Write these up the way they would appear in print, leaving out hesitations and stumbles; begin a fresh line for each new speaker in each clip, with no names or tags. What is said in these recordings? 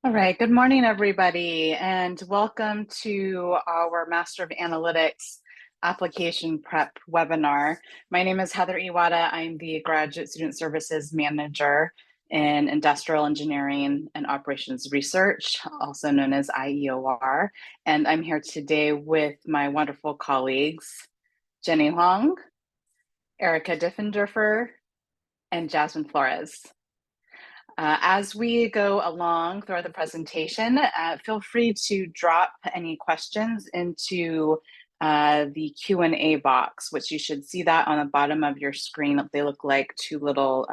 All right, good morning, everybody, and welcome to our Master of Analytics application prep webinar. My name is Heather Iwata. I'm the Graduate Student Services Manager in Industrial Engineering and Operations Research, also known as IEOR. And I'm here today with my wonderful colleagues, Jenny Huang, Erica Diffenderfer, and Jasmine Flores. As we go along throughout the presentation, feel free to drop any questions into the Q&A box, which you should see that on the bottom of your screen. They look like two little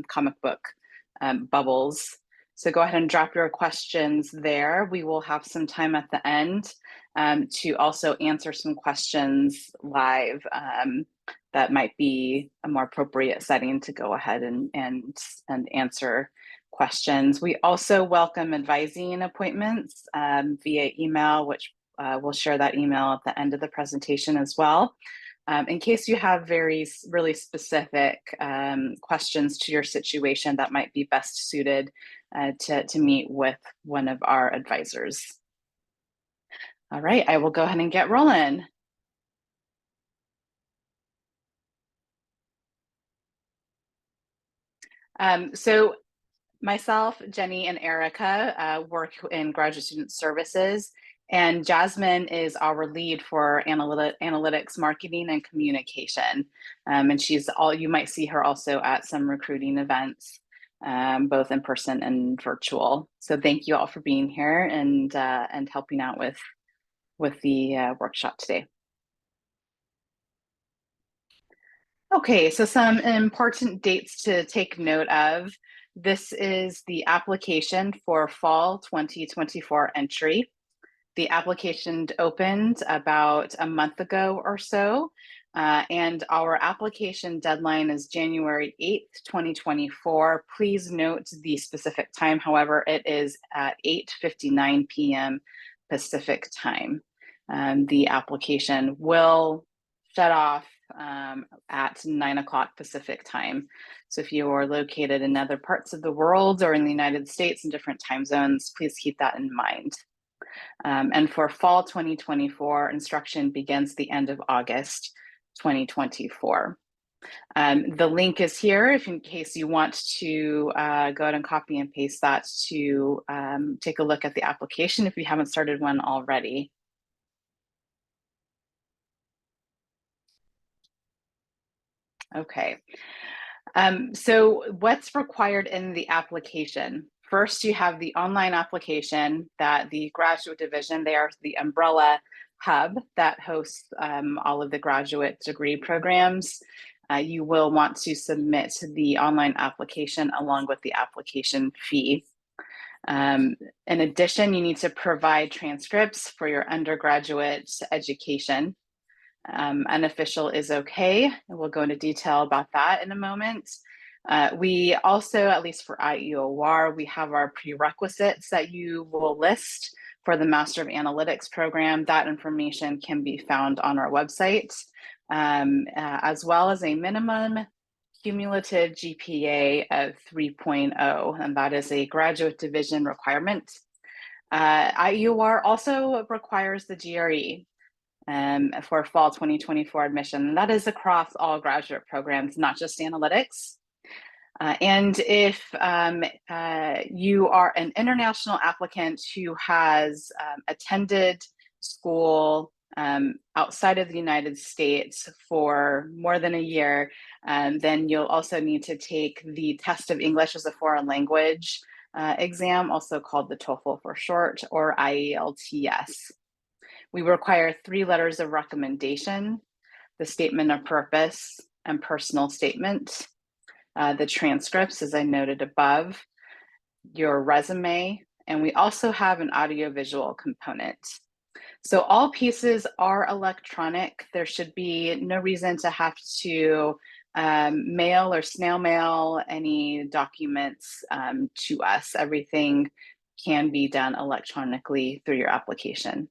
comic book bubbles. So go ahead and drop your questions there. We will have some time at the end to also answer some questions live that might be a more appropriate setting to go ahead and answer questions. We also welcome advising appointments via email, which we'll share that email at the end of the presentation as well. In case you have really specific questions to your situation that might be best suited to meet with one of our advisors. All right, I will go ahead and get rolling. So myself, Jenny, and Erica work in graduate student services, and Jasmine is our lead for analytics, marketing, and communication. And you might see her also at some recruiting events, both in person and virtual. So thank you all for being here and helping out with the workshop today. Okay, so some important dates to take note of. This is the application for fall 2024 entry. The application opened about a month ago or so, and our application deadline is January 8th, 2024. Please note the specific time. However, it is at 8:59 p.m. Pacific time. The application will shut off at 9 o'clock Pacific time. So if you are located in other parts of the world or in the United States in different time zones, please keep that in mind. And for fall 2024, instruction begins the end of August 2024. The link is here if in case you want to go ahead and copy and paste that to take a look at the application if you haven't started one already. Okay, so what's required in the application? First, you have the online application that the graduate division, they are the umbrella hub that hosts all of the graduate degree programs. You will want to submit the online application along with the application fee. In addition, you need to provide transcripts for your undergraduate education. Unofficial is okay, and we'll go into detail about that in a moment. We also, at least for IEOR, we have our prerequisites that you will list for the Master of Analytics program. That information can be found on our website, as well as a minimum cumulative GPA of 3.0, and that is a graduate division requirement. IEOR also requires the GRE for fall 2024 admission. And that is across all graduate programs, not just analytics. And if you are an international applicant who has attended school outside of the United States for more than a year, then you'll also need to take the test of English as a foreign language exam, also called the TOEFL for short, or IELTS. We require 3 letters of recommendation, the statement of purpose and personal statement, the transcripts, as I noted above, your resume, and we also have an audiovisual component. So all pieces are electronic. There should be no reason to have to mail or snail mail any documents to us. Everything can be done electronically through your application.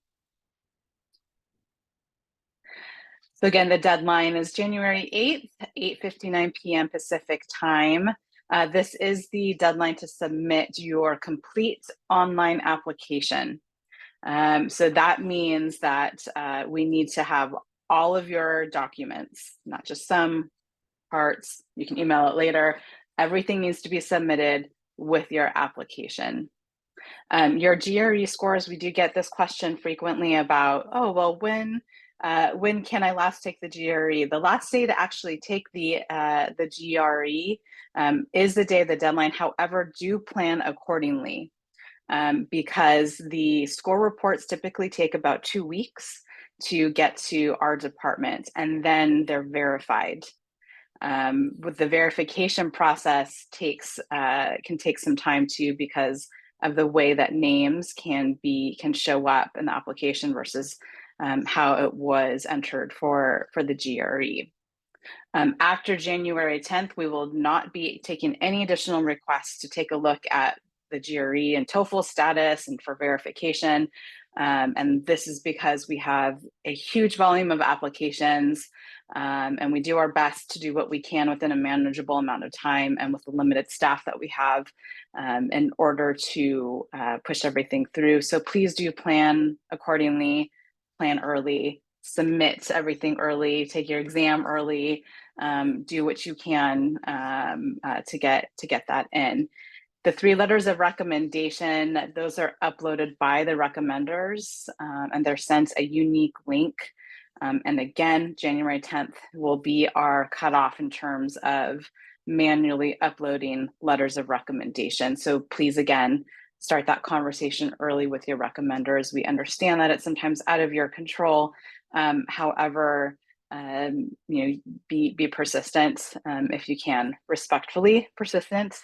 So again, the deadline is January 8th, 8:59 p.m. Pacific time. This is the deadline to submit your complete online application. So that means that we need to have all of your documents, not just some parts. You can email it later. Everything needs to be submitted with your application. Your GRE scores, we do get this question frequently about, oh, well, when can I last take the GRE? The last day to actually take the GRE is the day of the deadline. However, do plan accordingly because the score reports typically take about 2 weeks to get to our department, and then they're verified. With the verification process can take some time too, because of the way that names can show up in the application versus how it was entered for the GRE. After January 10th, we will not be taking any additional requests to take a look at the GRE and TOEFL status and for verification. And this is because we have a huge volume of applications, and we do our best to do what we can within a manageable amount of time and with the limited staff that we have in order to push everything through. So please do plan accordingly, plan early, submit everything early, take your exam early, do what you can to get that in. The 3 letters of recommendation, those are uploaded by the recommenders, and they're sent a unique link. And again, January 10th will be our cutoff in terms of manually uploading letters of recommendation. So please, again, start that conversation early with your recommenders. We understand that it's sometimes out of your control. However, be persistent if you can, respectfully persistent.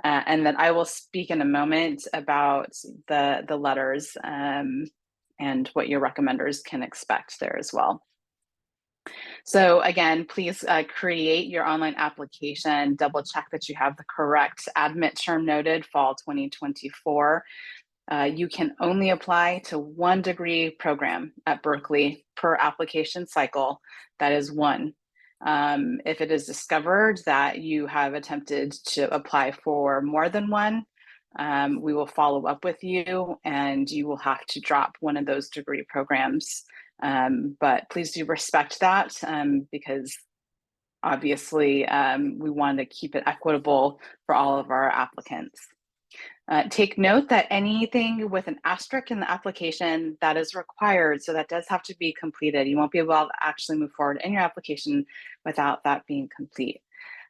And then I will speak in a moment about the letters and what your recommenders can expect there as well. So again, please create your online application, double check that you have the correct admit term noted, fall 2024. You can only apply to 1 degree program at Berkeley per application cycle. That is 1. If it is discovered that you have attempted to apply for more than 1, we will follow up with you and you will have to drop one of those degree programs. But please do respect that because obviously we want to keep it equitable for all of our applicants. Take note that anything with an asterisk in the application that is required, so that does have to be completed. You won't be able to actually move forward in your application without that being complete.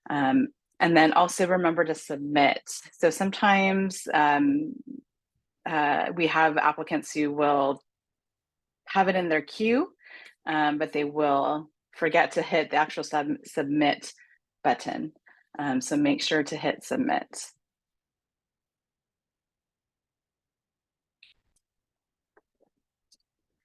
And then also remember to submit. So sometimes we have applicants who will have it in their queue, but they will forget to hit the actual submit button. So make sure to hit submit.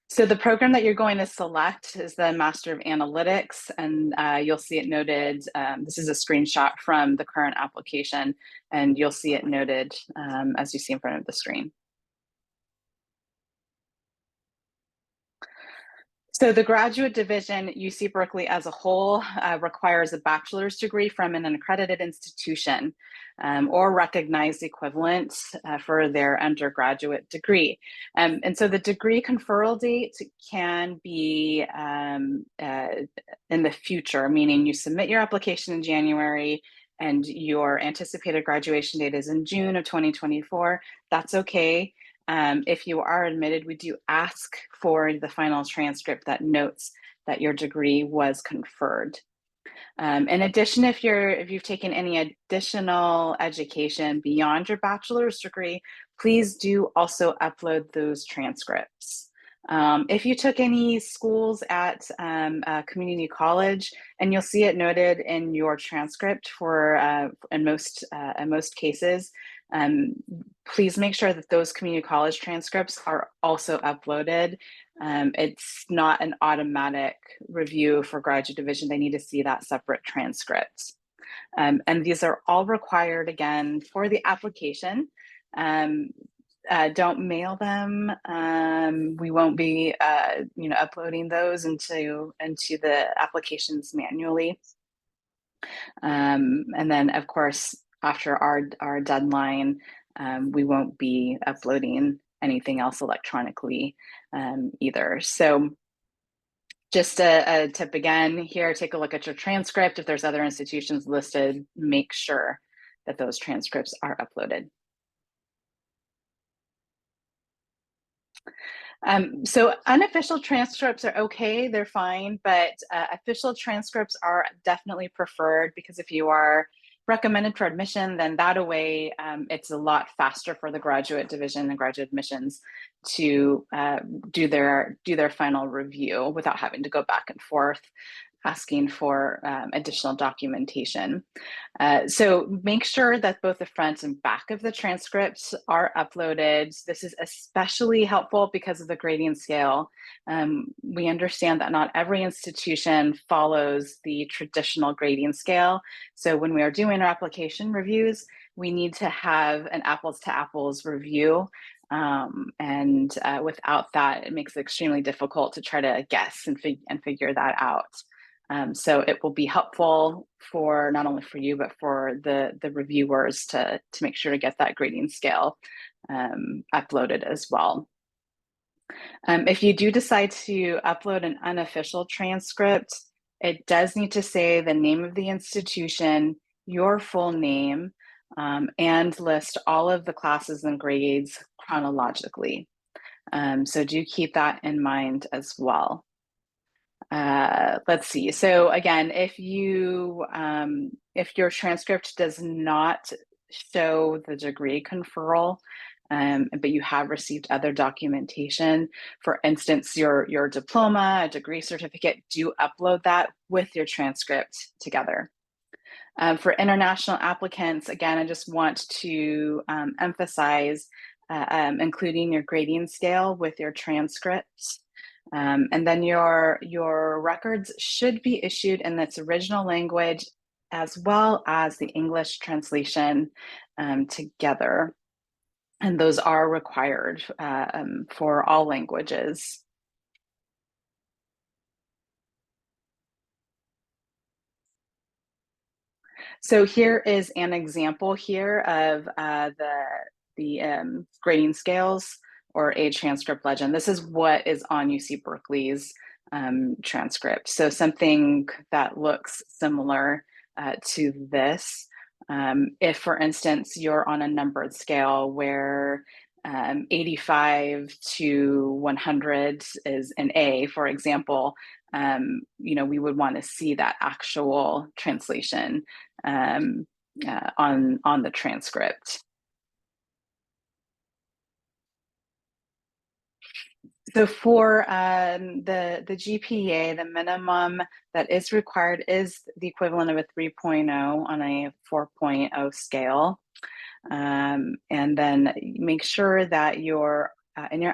So the program that you're going to select is the Master of Analytics, and you'll see it noted. This is a screenshot from the current application, and you'll see it noted as you see in front of the screen. So the graduate division, UC Berkeley as a whole, requires a bachelor's degree from an accredited institution or recognized equivalent for their undergraduate degree. And so the degree conferral date can be in the future, meaning you submit your application in January and your anticipated graduation date is in June of 2024. That's okay. If you are admitted, we do ask for the final transcript that notes that your degree was conferred. In addition, if you've taken any additional education beyond your bachelor's degree, please do also upload those transcripts. If you took any schools at a community college, and you'll see it noted in your transcript for in most cases, please make sure that those community college transcripts are also uploaded. It's not an automatic review for graduate division. They need to see that separate transcript. And these are all required, again, for the application. Don't mail them. We won't be uploading those into the applications manually. And then, of course, after our deadline, we won't be uploading anything else electronically either. So just a tip again here, take a look at your transcript. If there's other institutions listed, make sure that those transcripts are uploaded. So unofficial transcripts are okay, they're fine, but official transcripts are definitely preferred, because if you are recommended for admission, then that way it's a lot faster for the graduate division and graduate admissions to do their final review without having to go back and forth asking for additional documentation. So make sure that both the front and back of the transcripts are uploaded. This is especially helpful because of the grading scale. We understand that not every institution follows the traditional grading scale. So when we are doing our application reviews, we need to have an apples to apples review. Without that, it makes it extremely difficult to try to guess and figure that out. So it will be helpful for not only for you, but for the reviewers to make sure to get that grading scale uploaded as well. If you do decide to upload an unofficial transcript, it does need to say the name of the institution, your full name, and list all of the classes and grades chronologically. So do keep that in mind as well. Let's see. So again, if your transcript does not show the degree conferral, but you have received other documentation, for instance, your diploma, a degree certificate, do upload that with your transcript together. For international applicants, again, I just want to emphasize including your grading scale with your transcripts. And then your records should be issued in its original language as well as the English translation together. And those are required for all languages. So here is an example here of the grading scales or a transcript legend. This is what is on UC Berkeley's transcript. So something that looks similar to this. If, for instance, you're on a numbered scale where 85 to 100 is an A, for example, we would want to see that actual translation on the transcript. So for the GPA, the minimum that is required is the equivalent of a 3.0 on a 4.0 scale. And then make sure that in your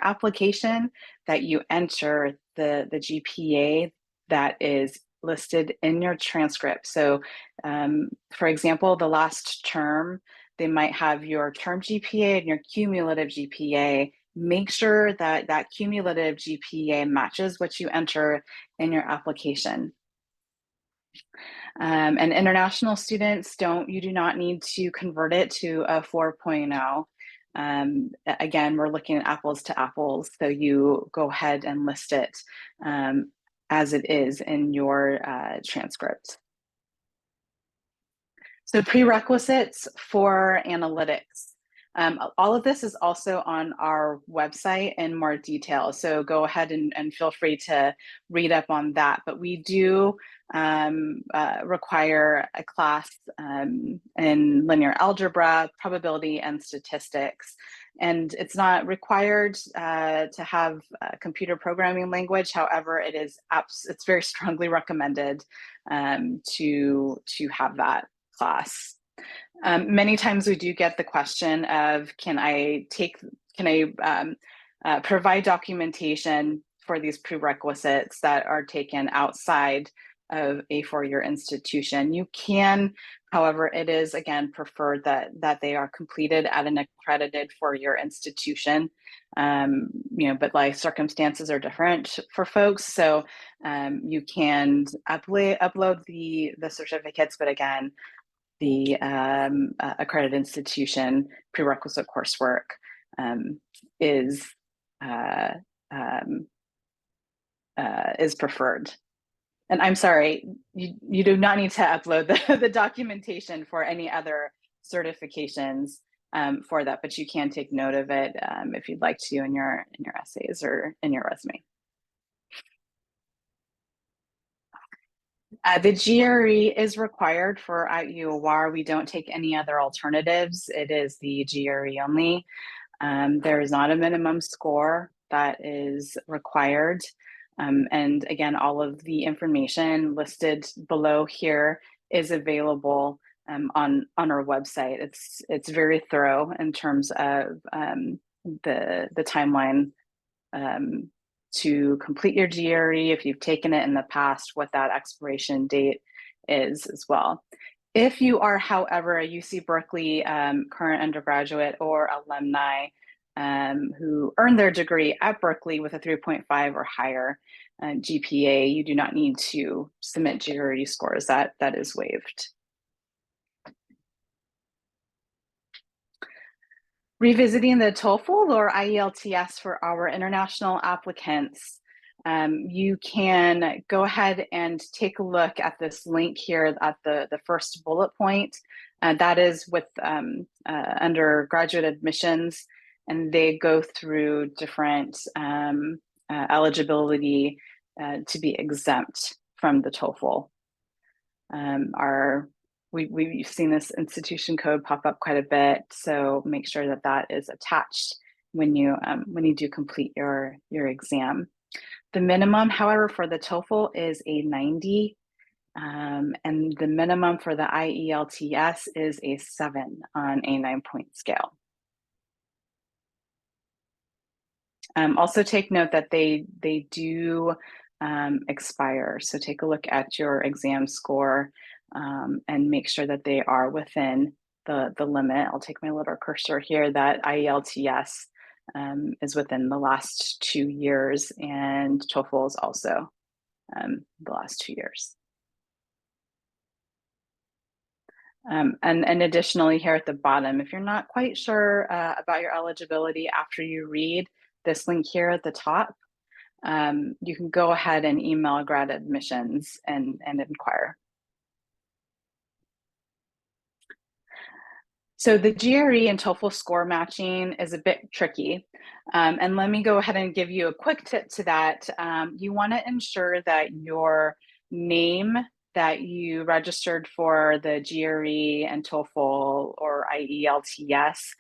application that you enter the GPA that is listed in your transcript. So for example, the last term, they might have your term GPA and your cumulative GPA. Make sure that that cumulative GPA matches what you enter in your application. And international students, you do not need to convert it to a 4.0. Again, we're looking at apples to apples, so you go ahead and list it as it is in your transcript. So prerequisites for analytics. All of this is also on our website in more detail. So go ahead and feel free to read up on that. But we do require a class in linear algebra, probability, and statistics. And it's not required to have a computer programming language. However, it's very strongly recommended to have that class. Many times we do get the question of, can I provide documentation for these prerequisites that are taken outside of a four-year institution? You can, however, it is again preferred that they are completed at an accredited four-year institution. But life circumstances are different for folks, so you can upload the certificates, but again, accredited institution prerequisite coursework is preferred. And I'm sorry, you do not need to upload the documentation for any other certifications for that, but you can take note of it if you'd like to in your essays or in your resume. The GRE is required for IUOR. We don't take any other alternatives. It is the GRE only. There is not a minimum score that is required. And again, all of the information listed below here is available on our website. It's very thorough in terms of the timeline to complete your GRE, if you've taken it in the past, what that expiration date is as well. If you are, however, a UC Berkeley current undergraduate or alumni who earned their degree at Berkeley with a 3.5 or higher GPA, you do not need to submit GRE scores. That is waived. Revisiting the TOEFL or IELTS for our international applicants, you can go ahead and take a look at this link here at the first bullet point. That is with undergraduate admissions, and they go through different eligibility to be exempt from the TOEFL. We've seen this institution code pop up quite a bit, so make sure that that is attached when you do complete your exam. The minimum, however, for the TOEFL is a 90, and the minimum for the IELTS is a 7 on a 9-point scale. Also take note that they do expire, so take a look at your exam score and make sure that they are within the limit. I'll take my little cursor here that IELTS is within the last 2 years, and TOEFL is also the last 2 years. And additionally, here at the bottom, if you're not quite sure about your eligibility after you read this link here at the top, you can go ahead and email grad admissions and inquire. So the GRE and TOEFL score matching is a bit tricky. And let me go ahead and give you a quick tip to that. You want to ensure that your name that you registered for the GRE and TOEFL or IELTS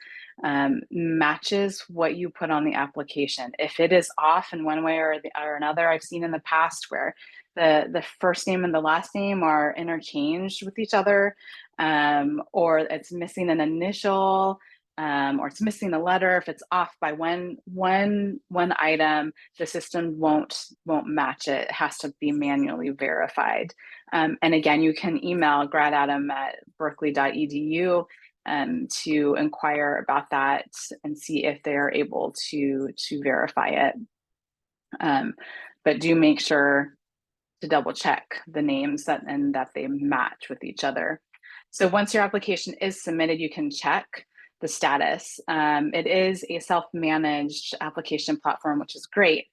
matches what you put on the application. If it is off in one way or another, I've seen in the past where the first name and the last name are interchanged with each other, or it's missing an initial, or it's missing a letter. If it's off by one item, the system won't match it. It has to be manually verified. And again, you can email gradadam@berkeley.edu to inquire about that and see if they're able to verify it. But do make sure to double check the names that they match with each other. So once your application is submitted, you can check the status. It is a self-managed application platform, which is great.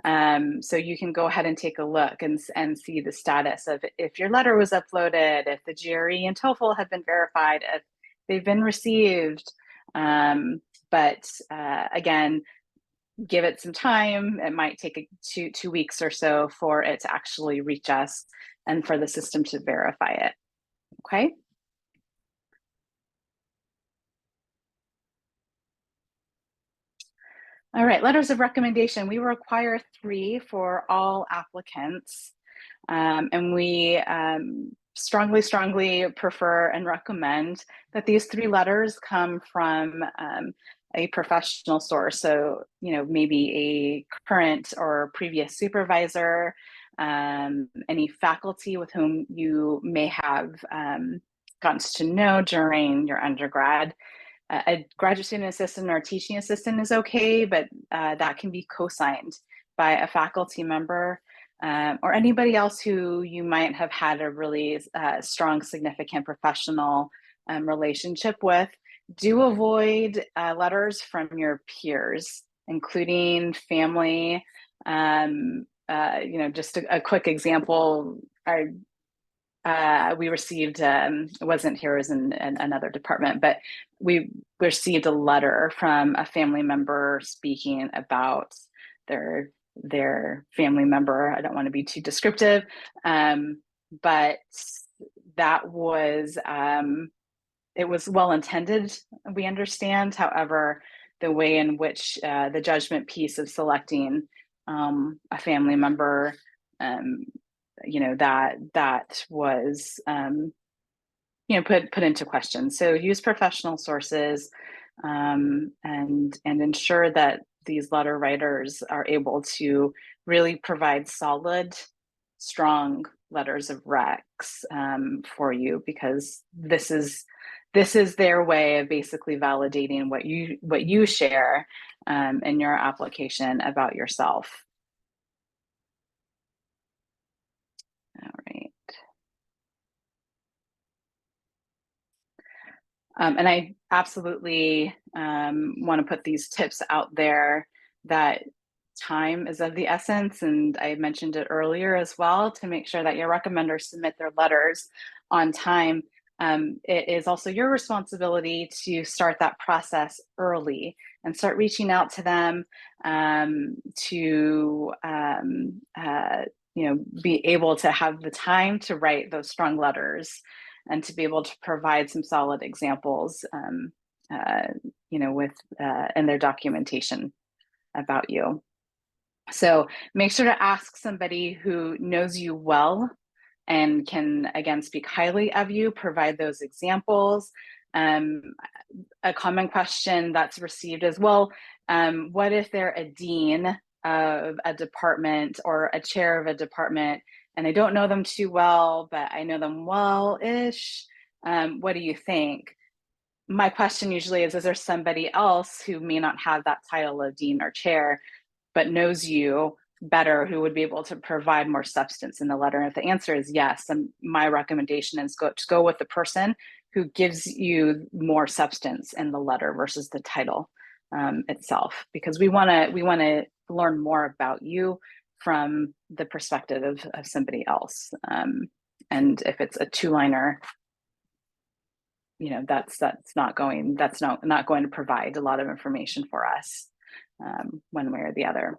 So you can go ahead and take a look and see the status of if your letter was uploaded, if the GRE and TOEFL have been verified, if they've been received. But again, give it some time. It might take two weeks or so for it to actually reach us and for the system to verify it. Okay. All right, letters of recommendation. We require 3 for all applicants. And we strongly prefer and recommend that these 3 letters come from a professional source. So, maybe a current or previous supervisor, any faculty with whom you may have gotten to know during your undergrad. A graduate student assistant or teaching assistant is okay, but that can be co-signed by a faculty member or anybody else who you might have had a really strong, significant professional relationship with. Do avoid letters from your peers, including family. Just a quick example. We received, it wasn't here, it was in another department, but we received a letter from a family member speaking about their family member. I don't want to be too descriptive, but that was, it was well intended, we understand. However, the way in which the judgment piece of selecting a family member, that was put into question. So use professional sources, and ensure that these letter writers are able to really provide solid, strong letters of recs for you, because this is their way of basically validating what you share in your application about yourself. All right. And I absolutely want to put these tips out there, that time is of the essence. And I mentioned it earlier as well, to make sure that your recommenders submit their letters on time. It is also your responsibility to start that process early and start reaching out to them to be able to have the time to write those strong letters, and to be able to provide some solid examples, with in their documentation about you. So make sure to ask somebody who knows you well and can, again, speak highly of you, provide those examples. A common question that's received is, well, what if they're a dean of a department or a chair of a department, and I don't know them too well, but I know them well-ish? What do you think? My question usually is there somebody else who may not have that title of dean or chair, but knows you better, who would be able to provide more substance in the letter? And if the answer is yes, then my recommendation is go with the person who gives you more substance in the letter versus the title itself, because we want to learn more about you from the perspective of somebody else. And if it's a two-liner, that's not going to provide a lot of information for us one way or the other.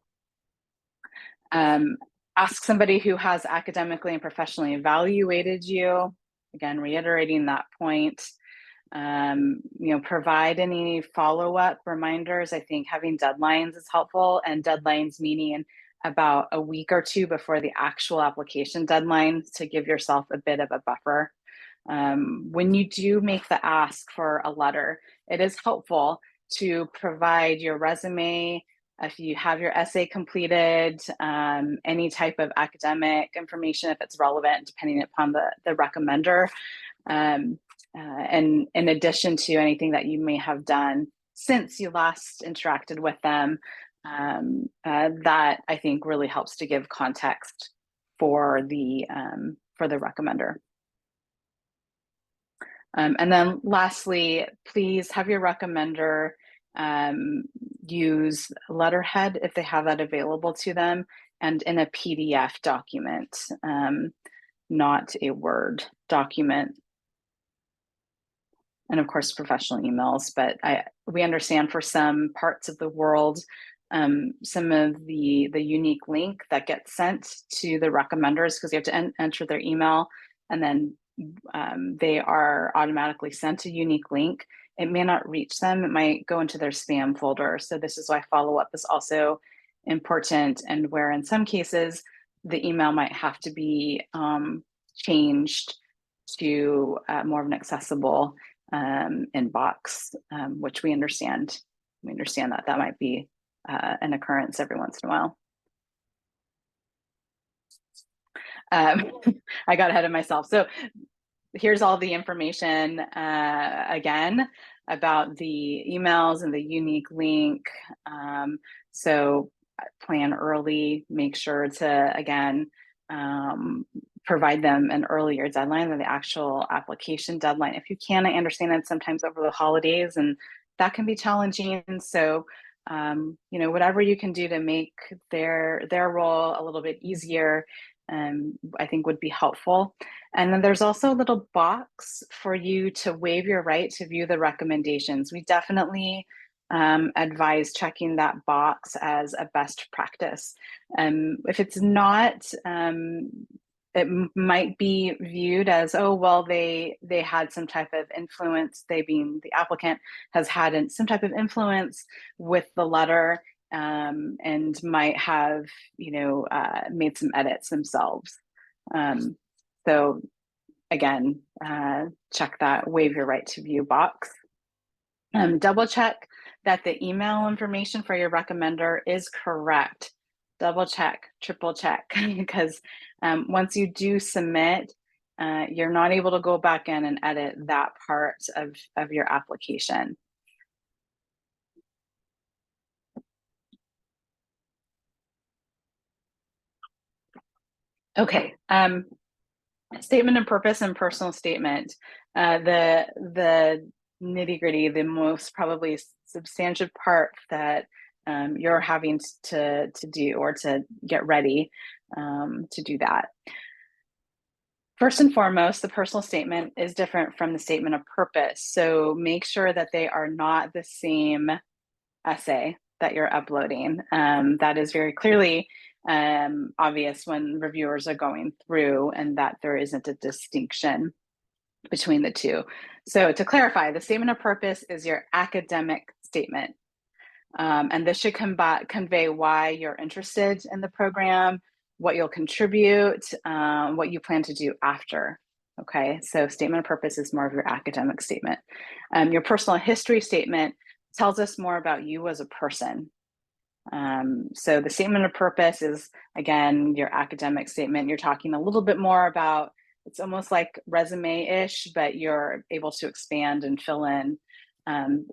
Ask somebody who has academically and professionally evaluated you. Again, reiterating that point. Provide any follow-up reminders. I think having deadlines is helpful, and deadlines meaning about a week or two before the actual application deadline, to give yourself a bit of a buffer. When you do make the ask for a letter, it is helpful to provide your resume, if you have your essay completed, any type of academic information if it's relevant, depending upon the recommender. And in addition to anything that you may have done since you last interacted with them, that I think really helps to give context for the recommender. And then lastly, please have your recommender use letterhead if they have that available to them, and in a PDF document, not a Word document. And of course, professional emails. But we understand for some parts of the world, some of the unique link that gets sent to the recommenders, because you have to enter their email, and then they are automatically sent a unique link. It may not reach them. It might go into their spam folder. So this is why follow-up is also important, and where in some cases the email might have to be changed to more of an accessible inbox, which we understand. We understand that might be an occurrence every once in a while. I got ahead of myself. So here's all the information again about the emails and the unique link. So plan early, make sure to, again, provide them an earlier deadline than the actual application deadline. If you can, I understand that sometimes over the holidays, and that can be challenging. So, whatever you can do to make their role a little bit easier, I think would be helpful. And then there's also a little box for you to waive your right to view the recommendations. We definitely advise checking that box as a best practice. If it's not, it might be viewed as, oh, well, they had some type of influence, they being the applicant has had some type of influence with the letter, and might have, made some edits themselves. So again, check that waive your right to view box. Double check that the email information for your recommender is correct. Double check, triple check, because once you do submit, you're not able to go back in and edit that part of your application. Okay, statement of purpose and personal statement. The nitty gritty, the most probably substantive part that you're having to do or to get ready to do that. First and foremost, the personal statement is different from the statement of purpose. So make sure that they are not the same essay that you're uploading. That is very clearly obvious when reviewers are going through, and that there isn't a distinction between the two. So to clarify, the statement of purpose is your academic statement. And this should convey why you're interested in the program, what you'll contribute, what you plan to do after. Okay, so statement of purpose is more of your academic statement. Your personal history statement tells us more about you as a person. So the statement of purpose is, again, your academic statement. You're talking a little bit more about, it's almost like resume-ish, but you're able to expand and fill in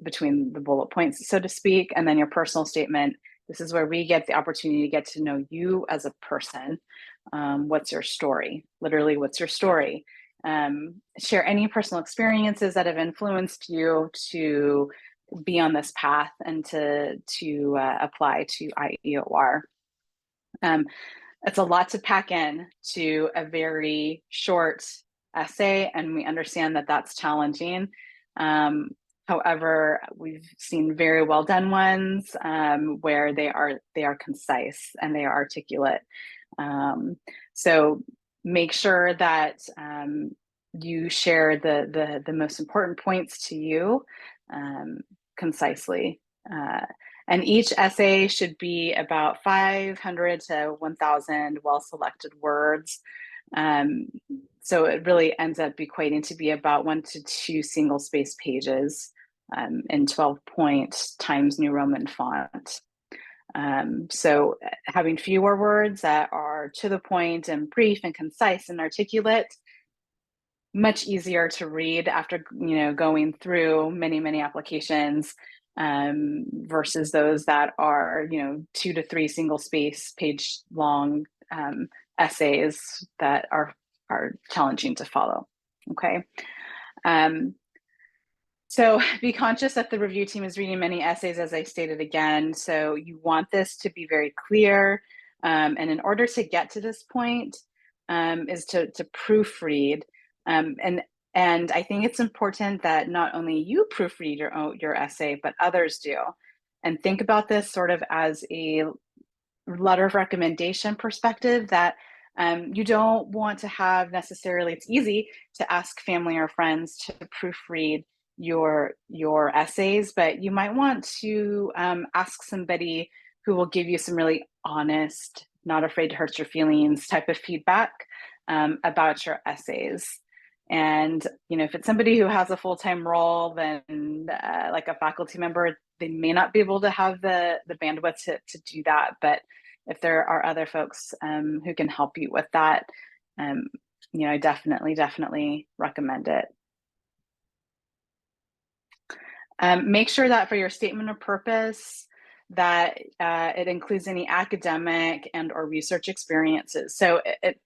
between the bullet points, so to speak. And then your personal statement, this is where we get the opportunity to get to know you as a person. What's your story? Literally, what's your story? Share any personal experiences that have influenced you to be on this path and to apply to IEOR. It's a lot to pack in to a very short essay, and we understand that that's challenging. However, we've seen very well done ones where they are concise and they are articulate. So make sure that you share the most important points to you concisely. And each essay should be about 500 to 1,000 well-selected words. So it really ends up equating to be about 1 to 2 single-space pages in 12-point Times New Roman font. So having fewer words that are to the point and brief and concise and articulate, much easier to read after going through many applications versus those that are 2 to 3 single space page long essays that are challenging to follow. Okay. So be conscious that the review team is reading many essays, as I stated again. So you want this to be very clear. And in order to get to this point is to proofread. And I think it's important that not only you proofread your essay, but others do. And think about this sort of as a letter of recommendation perspective, that you don't want to have necessarily, it's easy to ask family or friends to proofread your essays, but you might want to ask somebody who will give you some really honest, not afraid to hurt your feelings type of feedback about your essays. And if it's somebody who has a full-time role, then like a faculty member, they may not be able to have the bandwidth to do that. But if there are other folks who can help you with that, I definitely recommend it. Make sure that for your statement of purpose, that it includes any academic and or research experiences. So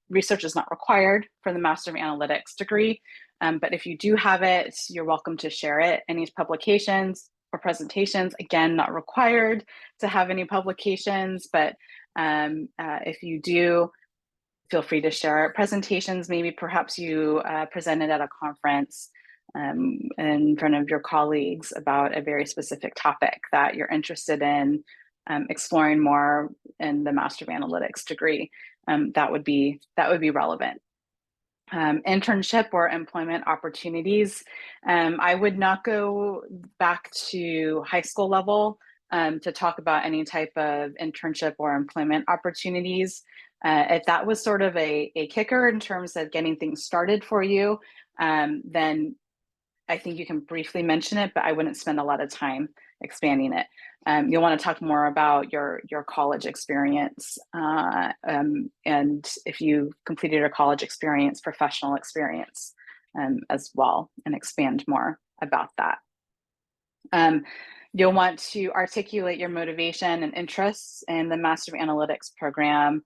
research is not required for the Master of Analytics degree, but if you do have it, you're welcome to share it. Any publications or presentations, again, not required to have any publications, but if you do, feel free to share presentations. Maybe perhaps you presented at a conference in front of your colleagues about a very specific topic that you're interested in exploring more in the Master of Analytics degree. That would be relevant. Internship or employment opportunities. I would not go back to high school level to talk about any type of internship or employment opportunities. If that was sort of a kicker in terms of getting things started for you, then I think you can briefly mention it, but I wouldn't spend a lot of time expanding it. You'll want to talk more about your college experience, and if you completed your college experience, professional experience as well, and expand more about that. You'll want to articulate your motivation and interests in the Master of Analytics program,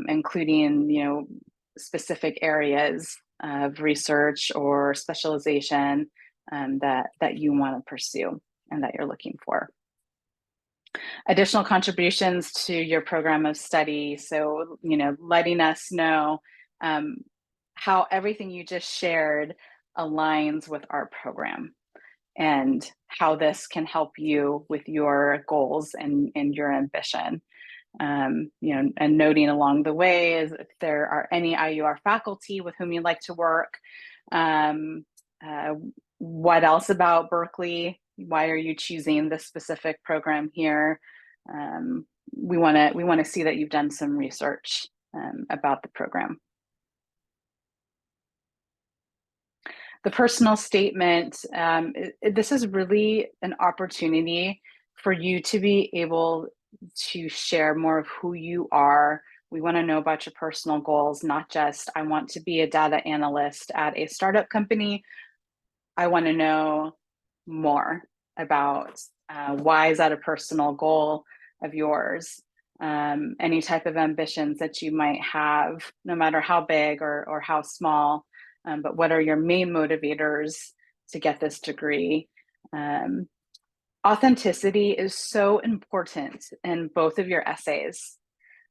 including specific areas of research or specialization that you want to pursue and that you're looking for. Additional contributions to your program of study. So, letting us know how everything you just shared aligns with our program and how this can help you with your goals and your ambition. And noting along the way is if there are any IUR faculty with whom you'd like to work. What else about Berkeley? Why are you choosing this specific program here? We want to see that you've done some research about the program. The personal statement, this is really an opportunity for you to be able to share more of who you are. We want to know about your personal goals, not just, I want to be a data analyst at a startup company. I want to know more about why is that a personal goal of yours? Any type of ambitions that you might have, no matter how big or how small, but what are your main motivators to get this degree? Authenticity is so important in both of your essays.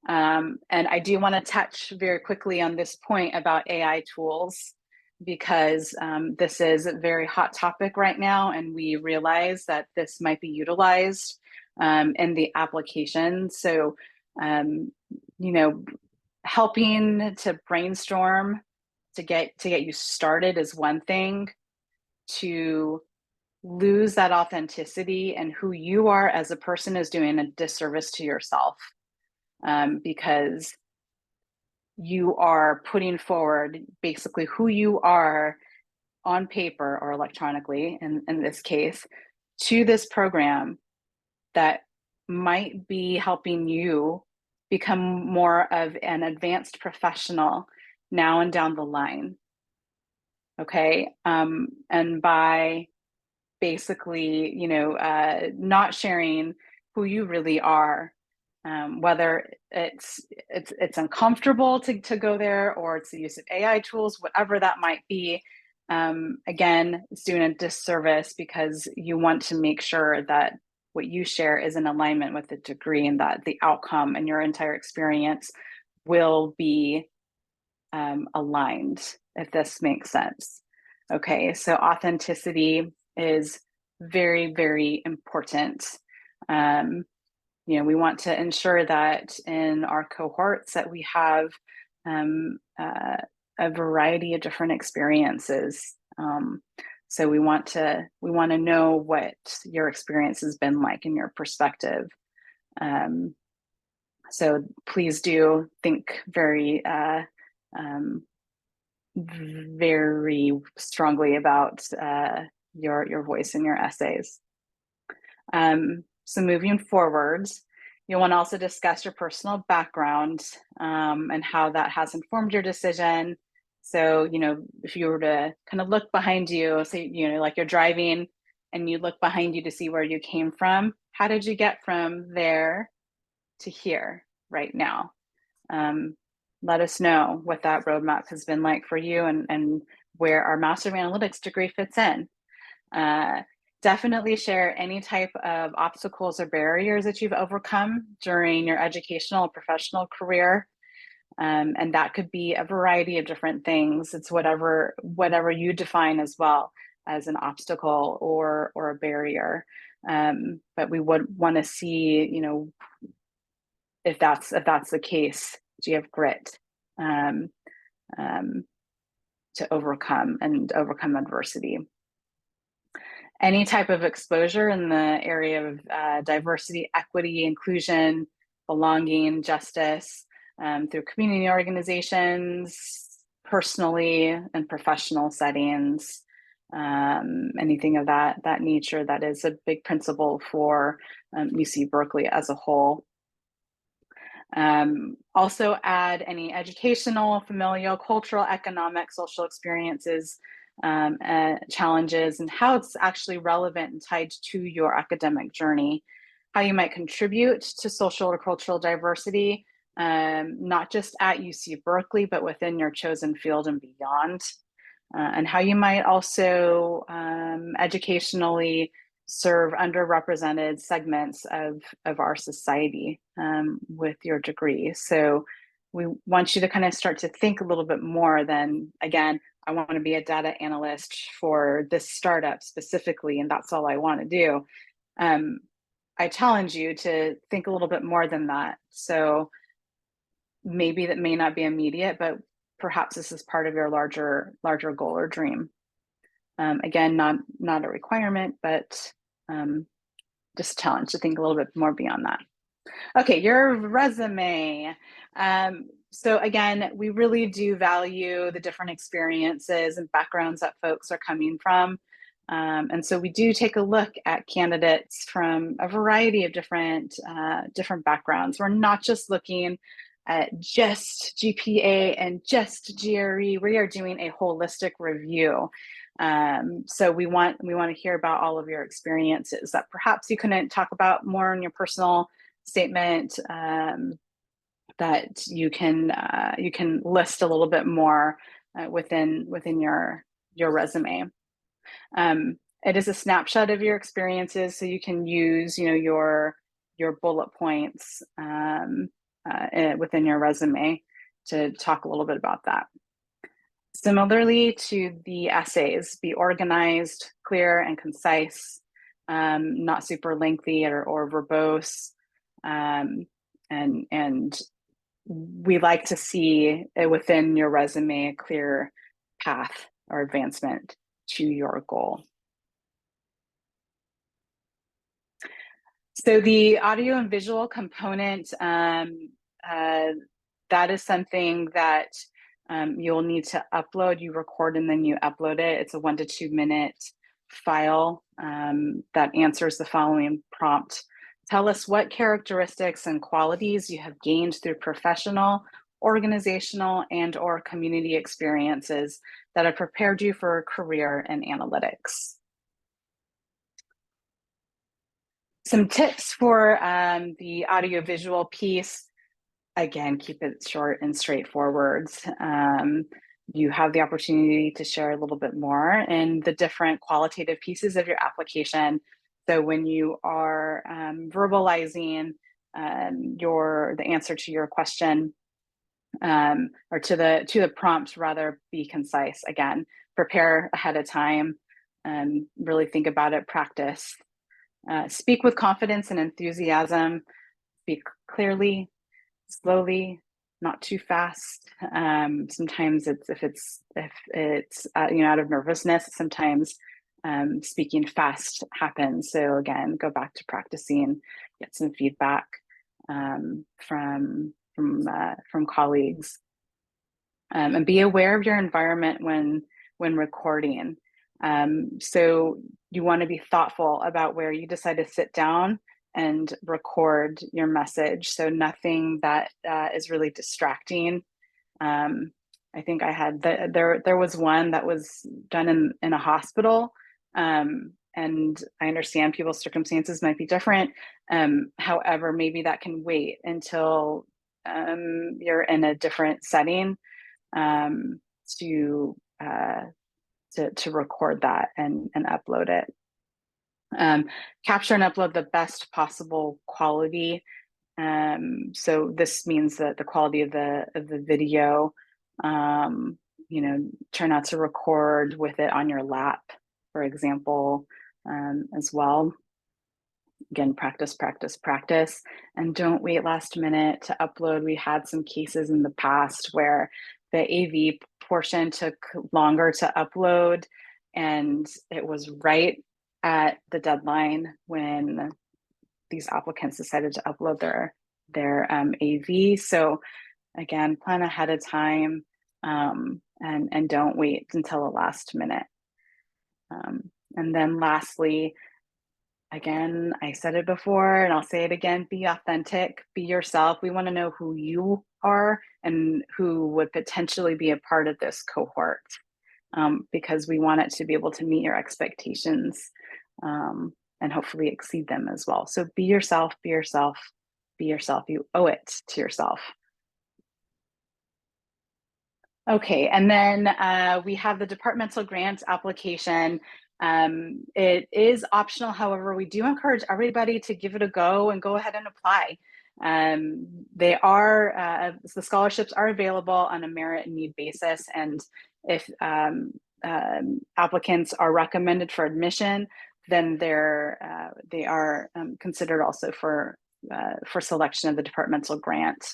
And I do want to touch very quickly on this point about AI tools, because this is a very hot topic right now, and we realize that this might be utilized in the application. So, helping to brainstorm to get you started is one thing. To lose that authenticity and who you are as a person is doing a disservice to yourself, because you are putting forward basically who you are on paper or electronically, in this case, to this program that might be helping you become more of an advanced professional now and down the line. Okay. And by basically, not sharing who you really are, whether it's uncomfortable to go there, or it's the use of AI tools, whatever that might be. Again, it's doing a disservice, because you want to make sure that what you share is in alignment with the degree, and that the outcome and your entire experience will be aligned, if this makes sense. Okay, so authenticity is very, very important. We want to ensure that in our cohorts that we have a variety of different experiences. So we want to know what your experience has been like in your perspective. So please do think very very strongly about your voice in your essays. So moving forwards, you'll want to also discuss your personal background and how that has informed your decision. So, if you were to kind of look behind you, say, like you're driving and you look behind you to see where you came from, how did you get from there to here right now? Let us know what that roadmap has been like for you, and where our Master of Analytics degree fits in. Definitely share any type of obstacles or barriers that you've overcome during your educational or professional career. And that could be a variety of different things. It's whatever you define as well as an obstacle or a barrier. But we would want to see, if that's the case, do you have grit to overcome adversity? Any type of exposure in the area of diversity, equity, inclusion, belonging, justice, through community organizations, personally and professional settings, anything of that nature, that is a big principle for UC Berkeley as a whole. Also add any educational, familial, cultural, economic, social experiences, challenges, and how it's actually relevant and tied to your academic journey, how you might contribute to social or cultural diversity, not just at UC Berkeley, but within your chosen field and beyond, and how you might also educationally serve underrepresented segments of our society with your degree. So we want you to kind of start to think a little bit more than, again, I want to be a data analyst for this startup specifically, and that's all I want to do. I challenge you to think a little bit more than that. So maybe that may not be immediate, but perhaps this is part of your larger goal or dream. Again, not a requirement, but just a challenge to think a little bit more beyond that. Okay, your resume. So again, we really do value the different experiences and backgrounds that folks are coming from. And so we do take a look at candidates from a variety of different backgrounds. We're not just looking at just GPA and just GRE. We are doing a holistic review. So we want to hear about all of your experiences that perhaps you couldn't talk about more in your personal statement, that you can list a little bit more within your resume. It is a snapshot of your experiences, so you can use your bullet points within your resume to talk a little bit about that. Similarly to the essays, be organized, clear, and concise, not super lengthy or verbose. And we like to see within your resume a clear path or advancement to your goal. So the audio and visual component, that is something that you'll need to upload. You record and then you upload it. It's a 1 to 2 minute file that answers the following prompt. Tell us what characteristics and qualities you have gained through professional, organizational, and/or community experiences that have prepared you for a career in analytics. Some tips for the audiovisual piece. Again, keep it short and straightforward. You have the opportunity to share a little bit more in the different qualitative pieces of your application. So when you are verbalizing the answer to your question, or to the prompt, rather, be concise. Again, prepare ahead of time, really think about it, practice. Speak with confidence and enthusiasm. Speak clearly, slowly, not too fast. Sometimes if it's out of nervousness, sometimes speaking fast happens. So again, go back to practicing, get some feedback from colleagues, and be aware of your environment when recording. So you want to be thoughtful about where you decide to sit down and record your message. So nothing that is really distracting. I think I had there was one that was done in a hospital, And I understand people's circumstances might be different. However, maybe that can wait until you're in a different setting um, to, uh, to record that and upload it. Capture and upload the best possible quality. So this means that the quality of the video, try not to record with it on your lap, for example, as well. Again, practice, practice, practice, and don't wait last minute to upload. We had some cases in the past where the AV portion took longer to upload, and it was right at the deadline when these applicants decided to upload their AV. So again, plan ahead of time and don't wait until the last minute. And then lastly, again, I said it before and I'll say it again, be authentic, be yourself. We want to know who you are and who would potentially be a part of this cohort because we want it to be able to meet your expectations and hopefully exceed them as well. So be yourself, be yourself, be yourself. You owe it to yourself. Okay, and then we have the departmental grant application. It is optional, however, we do encourage everybody to give it a go and go ahead and apply. The scholarships are available on a merit and need basis, and if applicants are recommended for admission, then they are considered also for selection of the departmental grant.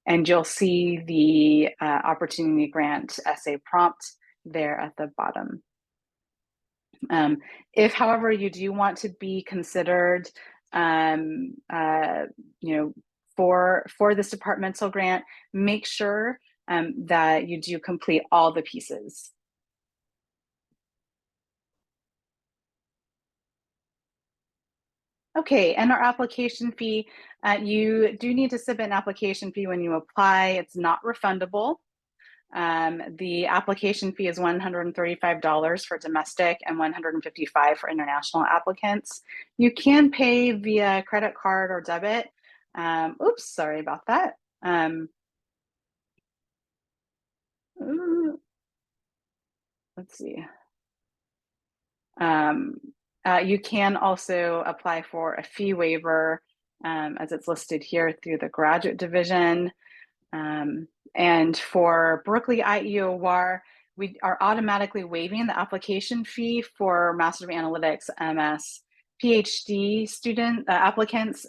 And you'll see the opportunity grant essay prompt there at the bottom. If, however, you do want to be considered, for this departmental grant, make sure that you do complete all the pieces. Okay, and our application fee, you do need to submit an application fee when you apply. It's not refundable. The application fee is $135 for domestic and $155 for international applicants. You can pay via credit card or debit. Oops, sorry about that. Let's see. You can also apply for a fee waiver as it's listed here through the graduate division. And for Berkeley IEOR, we are automatically waiving the application fee for Master of Analytics, MS, PhD student applicants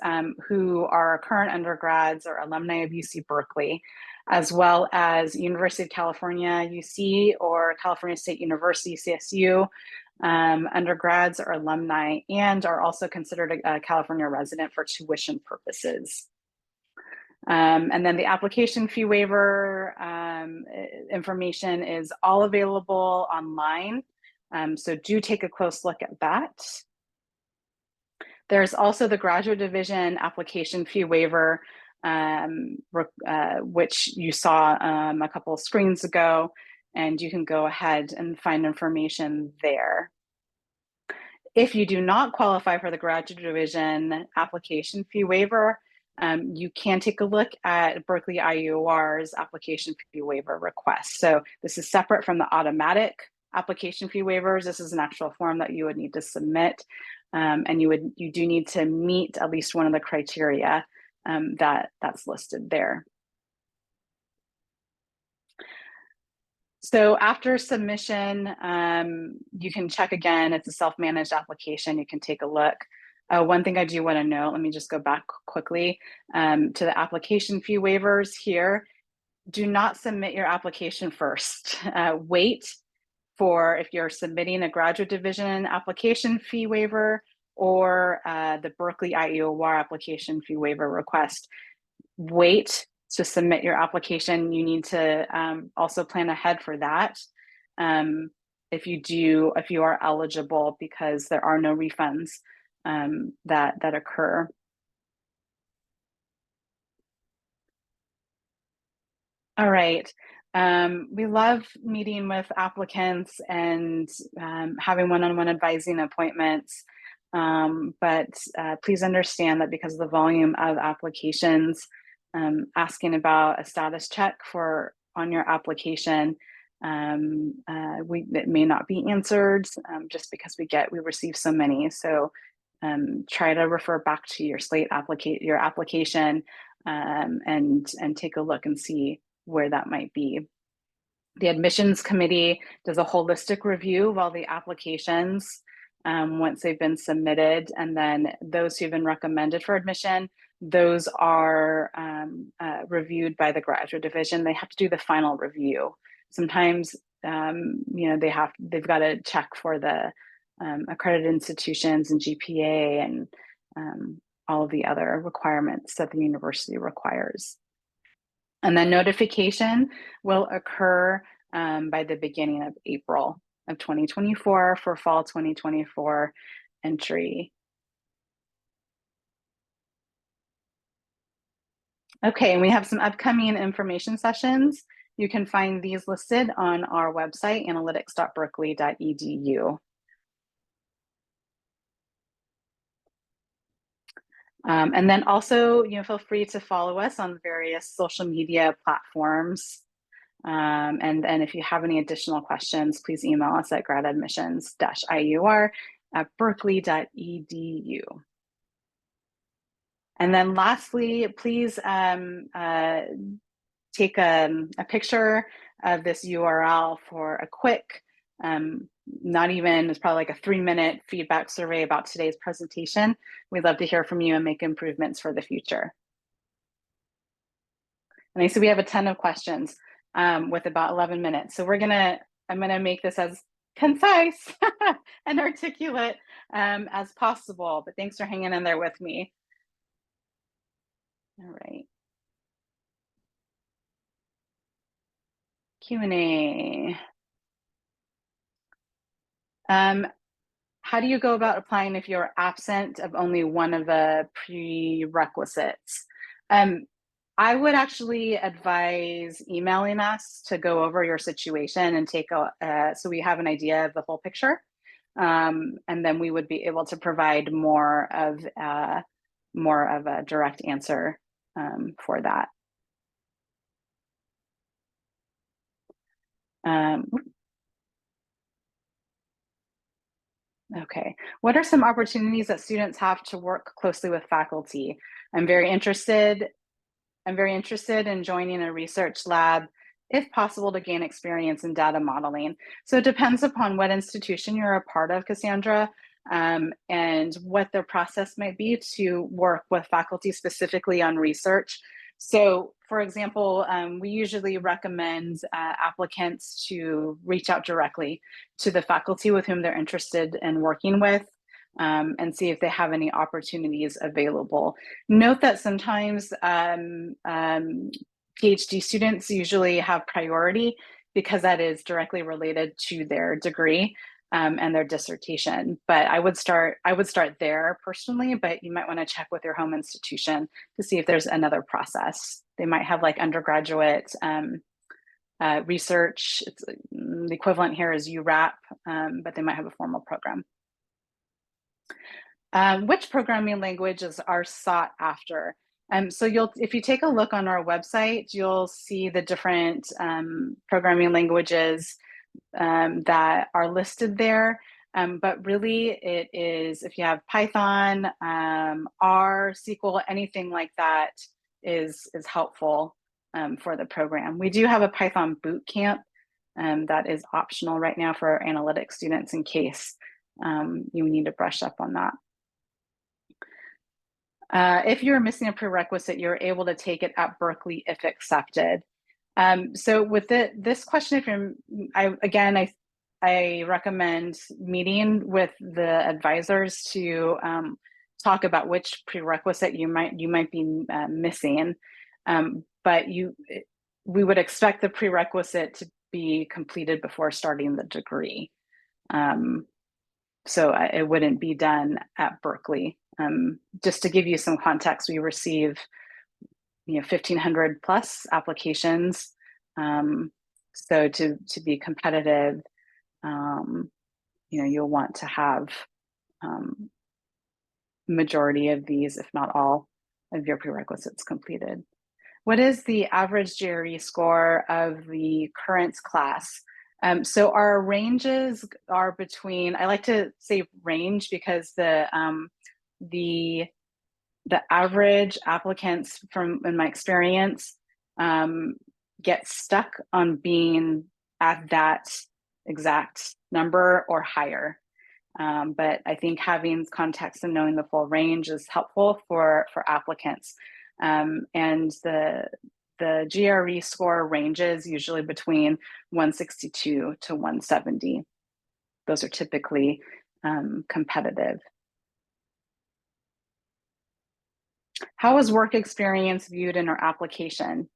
who are current undergrads or alumni of UC Berkeley, as well as University of California, UC, or California State University, CSU, undergrads or alumni, and are also considered a California resident for tuition purposes. And then the application fee waiver information is all available online. So do take a close look at that. There's also the graduate division application fee waiver, which you saw a couple of screens ago, and you can go ahead and find information there. If you do not qualify for the graduate division application fee waiver, you can take a look at Berkeley IUR's application fee waiver request. So this is separate from the automatic application fee waivers. This is an actual form that you would need to submit, and you do need to meet at least one of the criteria that's listed there. So after submission, you can check again. It's a self-managed application. You can take a look. One thing I do want to note, let me just go back quickly to the application fee waivers here. Do not submit your application first. Wait for, if you're submitting a graduate division application fee waiver or the Berkeley IEOR application fee waiver request, wait to submit your application. You need to also plan ahead for that. If you are eligible, because there are no refunds that occur. All right. We love meeting with applicants and having one-on-one advising appointments. But please understand that because of the volume of applications, asking about a status check on your application, it may not be answered just because we receive so many. So try to refer back to your your application and take a look and see where that might be. The admissions committee does a holistic review of all the applications once they've been submitted, and then those who've been recommended for admission, those are reviewed by the graduate division. They have to do the final review. Sometimes, they've got to check for the accredited institutions and GPA and all of the other requirements that the university requires. And then notification will occur by the beginning of April of 2024 for fall 2024 entry. Okay, and we have some upcoming information sessions. You can find these listed on our website, analytics.berkeley.edu. And then also, feel free to follow us on various social media platforms. And if you have any additional questions, please email us at gradadmissions-iur@berkeley.edu. And then lastly, please take a picture of this URL for a quick, it's probably like a 3-minute feedback survey about today's presentation. We'd love to hear from you and make improvements for the future. And I see we have a ton of questions with about 11 minutes. So I'm gonna make this as concise and articulate as possible, but thanks for hanging in there with me. All right. Q&A. How do you go about applying if you're absent of only one of the prerequisites? I would actually advise emailing us to go over your situation and so we have an idea of the whole picture. And then we would be able to provide more of a direct answer for that. Okay, what are some opportunities that students have to work closely with faculty? I'm very interested in joining a research lab, if possible, to gain experience in data modeling. So it depends upon what institution you're a part of, Cassandra, and what their process might be to work with faculty specifically on research. So, for example, we usually recommend applicants to reach out directly to the faculty with whom they're interested in working with, and see if they have any opportunities available. Note that sometimes PhD students usually have priority because that is directly related to their degree and their dissertation. But I would start there personally, but you might want to check with your home institution to see if there's another process. They might have like undergraduate research. The equivalent here is URAP, but they might have a formal program. Which programming languages are sought after? So if you take a look on our website, you'll see the different programming languages that are listed there. But really it is, if you have Python, R, SQL, anything like that is helpful for the program. We do have a Python boot camp that is optional right now for our analytics students in case you need to brush up on that. If you're missing a prerequisite, you're able to take it at Berkeley if accepted. So with this question, I recommend meeting with the advisors to talk about which prerequisite you might be missing. But we would expect the prerequisite to be completed before starting the degree. So it wouldn't be done at Berkeley. Just to give you some context, we receive 1,500 plus applications So to be competitive, you'll want to have majority of these, if not all, of your prerequisites completed. What is the average GRE score of the current class? So our ranges are between, I like to say range because the average applicants in my experience, get stuck on being at that exact number or higher. But I think having context and knowing the full range is helpful for applicants. And the GRE score ranges usually between 162 to 170. Those are typically competitive. How is work experience viewed in our application?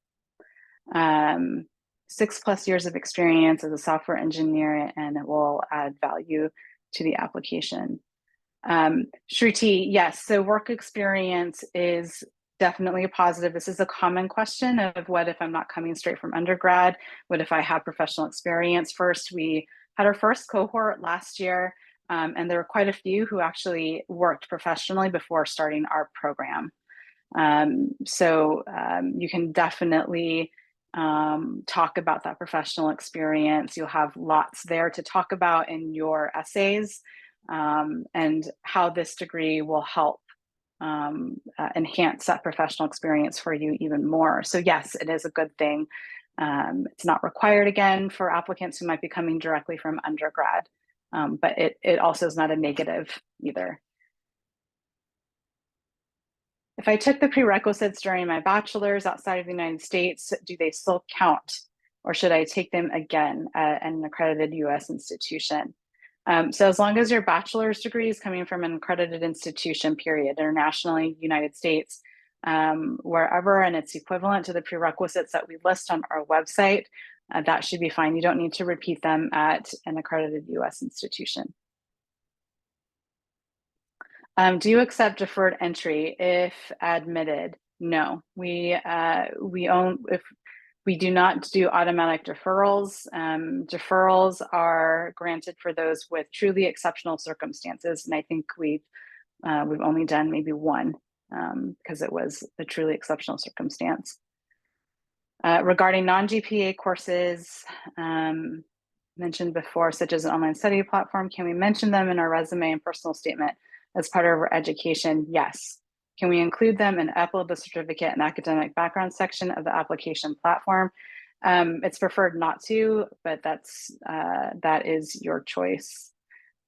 6+ years of experience as a software engineer, and it will add value to the application. Shruti, yes, so work experience is definitely a positive. This is a common question of what if I'm not coming straight from undergrad? What if I have professional experience first? We had our first cohort last year, and there were quite a few who actually worked professionally before starting our program. So you can definitely talk about that professional experience. You'll have lots there to talk about in your essays, and how this degree will help enhance that professional experience for you even more. So yes, it is a good thing. It's not required again for applicants who might be coming directly from undergrad, but it also is not a negative either. If I took the prerequisites during my bachelor's outside of the United States, do they still count? Or should I take them again at an accredited US institution? So as long as your bachelor's degree is coming from an accredited institution, period, internationally, United States, wherever, and it's equivalent to the prerequisites that we list on our website, that should be fine. You don't need to repeat them at an accredited US institution. Do you accept deferred entry if admitted? No, we do not do automatic deferrals. Deferrals are granted for those with truly exceptional circumstances, and I think we've only done maybe one because it was a truly exceptional circumstance. Regarding non-GPA courses mentioned before, such as an online study platform, can we mention them in our resume and personal statement as part of our education? Yes. Can we include them and upload the certificate and academic background section of the application platform? It's preferred not to, but that is your choice.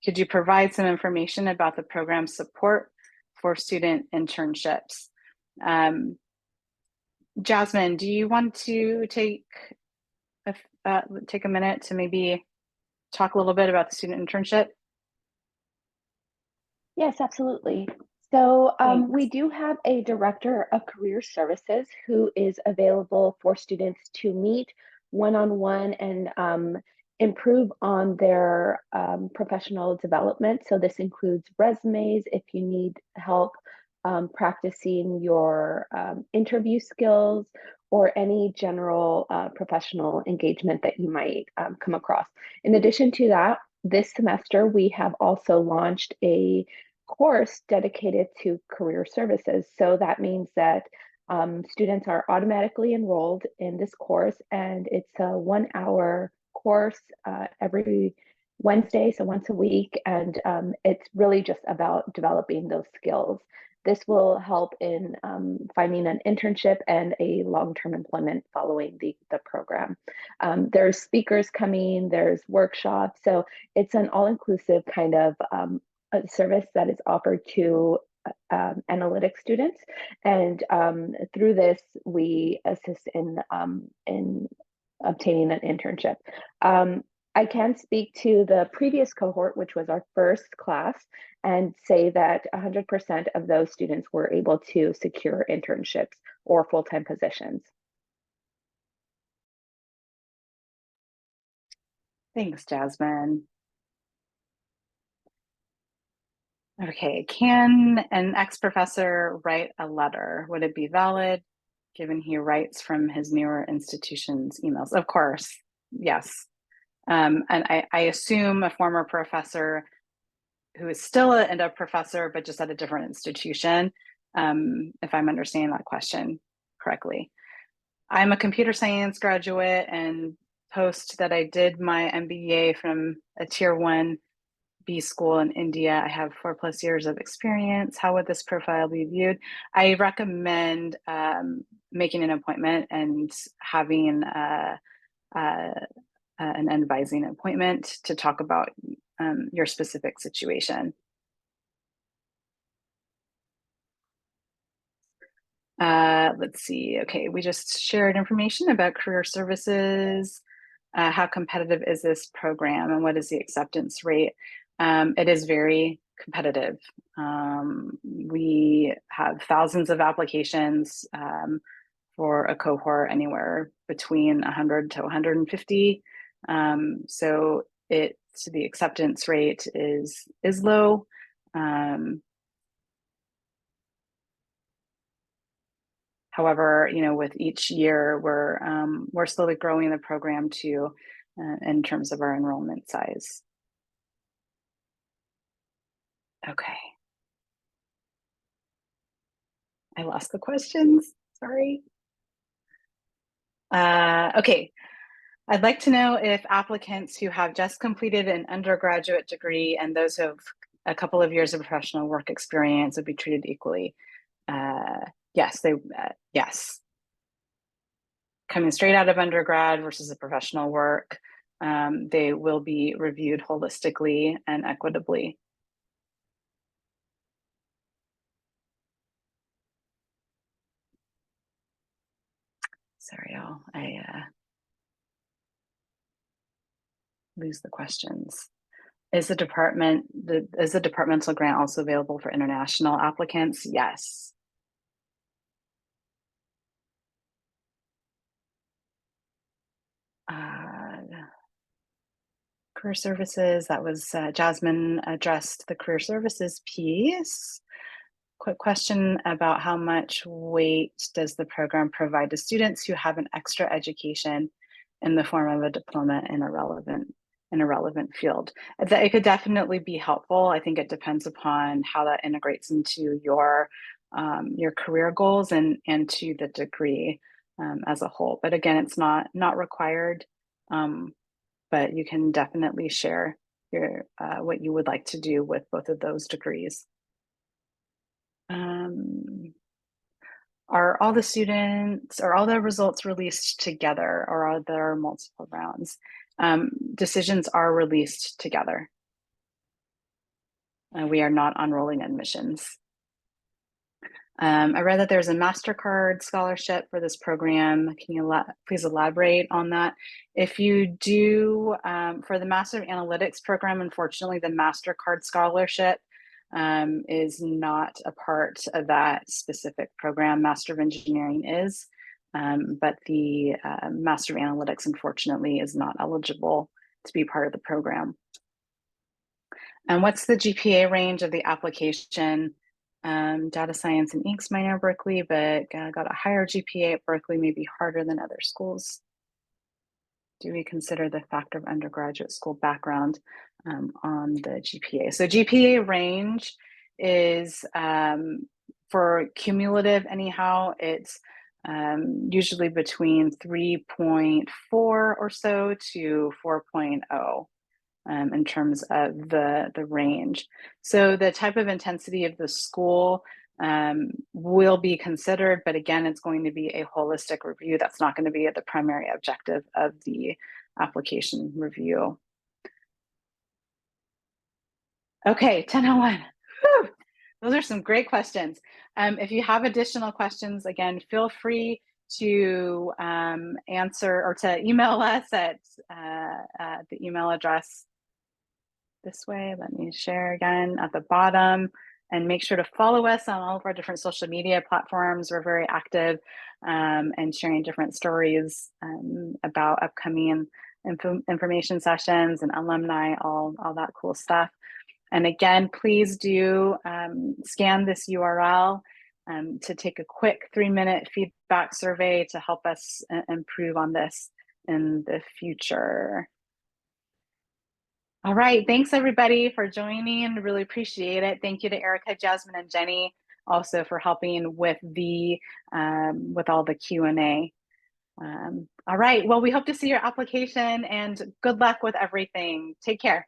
Could you provide some information about the program support for student internships? Jasmine, do you want to take a minute to maybe talk a little bit about the student internship?
Yes, absolutely. So we do have a director of career services who is available for students to meet one-on-one and improve on their professional development. So this includes resumes if you need help practicing your interview skills or any general professional engagement that you might come across. In addition to that, this semester we have also launched a course dedicated to career services. So that means that students are automatically enrolled in this course, and it's a 1-hour course every Wednesday, so once a week, and it's really just about developing those skills. This will help in finding an internship and a long-term employment following the program. There's speakers coming, there's workshops, so it's an all-inclusive kind of a service that is offered to analytics students, and through this we assist in obtaining an internship. I can speak to the previous cohort, which was our first class, and say that 100% of those students were able to secure internships or full-time positions.
Thanks, Jasmine. Okay, can an ex-professor write a letter? Would it be valid given he writes from his newer institution's emails? Of course. Yes. And I assume a former professor who is still a professor, but just at a different institution, if I'm understanding that question correctly. I'm a computer science graduate, and post that I did my MBA from a tier 1 B school in India. I have 4+ years of experience. How would this profile be viewed? I recommend making an appointment and having an advising appointment to talk about your specific situation. Let's see. Okay, we just shared information about career services. How competitive is this program and what is the acceptance rate? It is very competitive. We have thousands of applications for a cohort, anywhere between 100 to 150. So the acceptance rate is low. However, with each year, we're slowly growing the program too, in terms of our enrollment size. Okay. I lost the questions. Sorry. Okay. I'd like to know if applicants who have just completed an undergraduate degree and those who have a couple of years of professional work experience would be treated equally. Yes, yes. Coming straight out of undergrad versus a professional work, they will be reviewed holistically and equitably. Sorry, I lose the questions. Is the departmental grant also available for international applicants? Yes. Career services, that was Jasmine addressed the career services piece. Quick question about how much weight does the program provide to students who have an extra education in the form of a diploma in a relevant field? It could definitely be helpful. I think it depends upon how that integrates into your career goals and to the degree as a whole. But again, it's not required, but you can definitely share your what you would like to do with both of those degrees. Are all the results released together, or are there multiple rounds? Decisions are released together. We are not on rolling admissions. I read that there's a MasterCard scholarship for this program. Can you please elaborate on that? If you do, for the Master of Analytics program, unfortunately, the MasterCard scholarship is not a part of that specific program. Master of Engineering is, but the Master of Analytics, unfortunately, is not eligible to be part of the program. And what's the GPA range of the application? Data science and inks minor at Berkeley, but got a higher GPA at Berkeley, may be harder than other schools. Do we consider the factor of undergraduate school background on the GPA? So GPA range is for cumulative anyhow, it's usually between 3.4 or so to 4.0. In terms of the range. So the type of intensity of the school will be considered, but again, it's going to be a holistic review. That's not going to be the primary objective of the application review. Okay, 1001. Whew. Those are some great questions. If you have additional questions, again, feel free to answer or to email us at the email address this way. Let me share again at the bottom, and make sure to follow us on all of our different social media platforms. We're very active and sharing different stories about upcoming information sessions and alumni, all that cool stuff. And again, please do scan this URL to take a quick 3-minute feedback survey to help us improve on this in the future. All right, thanks everybody for joining. Really appreciate it. Thank you to Erica, Jasmine, and Jenny also for helping with all the Q&A. All right, well, we hope to see your application and good luck with everything. Take care.